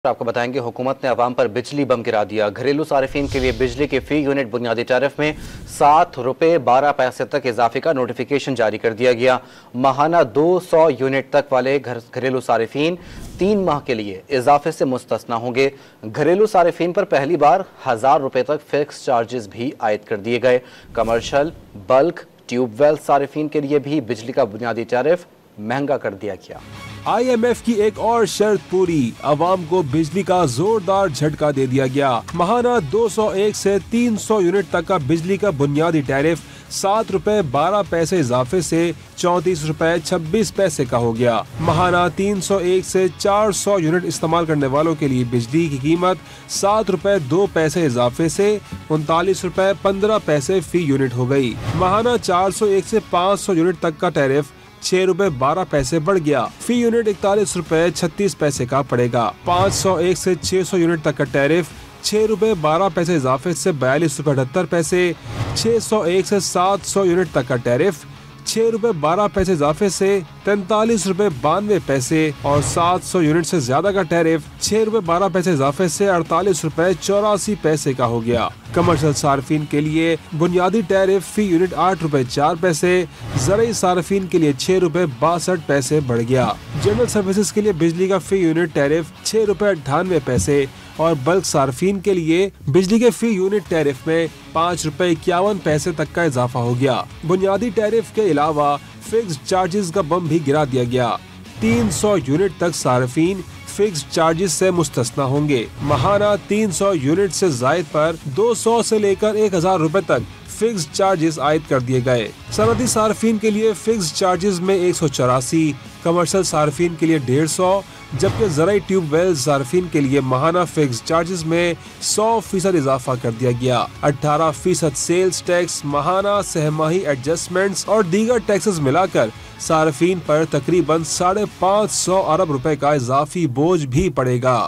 आपको बताएंगे हुकूमत ने अवाम पर बिजली बम गिरा दिया। घरेलू सारिफीन के लिए बिजली के फी यूनिट बुनियादी टैरिफ में 7 रुपये 12 पैसे तक इजाफे का नोटिफिकेशन जारी कर दिया गया। माहाना 200 यूनिट तक वाले घरेलू सारिफीन 3 माह के लिए इजाफे से मुस्तस्ना होंगे। घरेलू सारिफीन पर पहली बार 1000 रुपये तक फिक्स चार्जेस भी आयद कर दिए गए। कमर्शल, बल्क, ट्यूबवेल सारिफीन के लिए भी बिजली का बुनियादी टैरिफ महंगा कर दिया गया। IMF की एक और शर्त पूरी, अवाम को बिजली का जोरदार झटका दे दिया गया। माहाना 201 से 300 यूनिट तक का बिजली का बुनियादी टैरिफ 7 रुपए 12 पैसे इजाफे से 34 रुपए 26 पैसे का हो गया। माहाना 301 से 400 यूनिट इस्तेमाल करने वालों के लिए बिजली की कीमत 7 रुपए 2 पैसे इजाफे से 39 रुपए 15 पैसे फी यूनिट हो गई। माहाना 401 से 500 यूनिट तक का टैरिफ 6 रुपए 12 पैसे बढ़ गया। फी यूनिट 41 रुपए 36 पैसे का पड़ेगा। 501 से 600 यूनिट तक का टैरिफ 6 रुपए 12 पैसे इजाफे से 42 रुपए 78 पैसे। 601 से 700 यूनिट तक का टैरिफ 6 रुपए 12 पैसे इजाफे से 43 रुपए 92 पैसे और 700 यूनिट से ज्यादा का टैरिफ 6 रुपए 12 पैसे इजाफे से 48 रुपए 84 पैसे का हो गया। कमर्शियल सार्फिन के लिए बुनियादी टैरिफ फी यूनिट 8 रुपए 4 पैसे, ज़रई सार्फिन के लिए 6 रुपए 62 पैसे बढ़ गया। जनरल सर्विसेज के लिए बिजली का फी यूनिट टैरिफ 6 रुपए 98 पैसे और बल्क सार्फिन के लिए बिजली के फी यूनिट टैरिफ में 5 रुपए 51 पैसे तक का इजाफा हो गया। बुनियादी टैरिफ के अलावा फिक्स चार्जेस का बम भी गिरा दिया गया। 300 यूनिट तक सार्फिन फिक्स चार्जेस से मुस्तस्ना होंगे। माहाना 300 यूनिट से जायद पर 200 से लेकर 1000 रुपए तक फिक्स चार्जेस आयद कर दिए गए। सनदी सार्फिन के लिए फिक्स चार्जेस में 184, कमर्शियल सार्फिन के लिए 150, जबकि ज़राई ट्यूबवेल सार्फिन के लिए माहाना फिक्स चार्जेस में 100% इजाफा कर दिया गया। 18% सेल्स टैक्स, माहाना सहमाही एडजस्टमेंट्स और दीगर टैक्सेस मिलाकर सार्फिन पर तकरीबन 550 अरब रुपए का इजाफी बोझ भी पड़ेगा।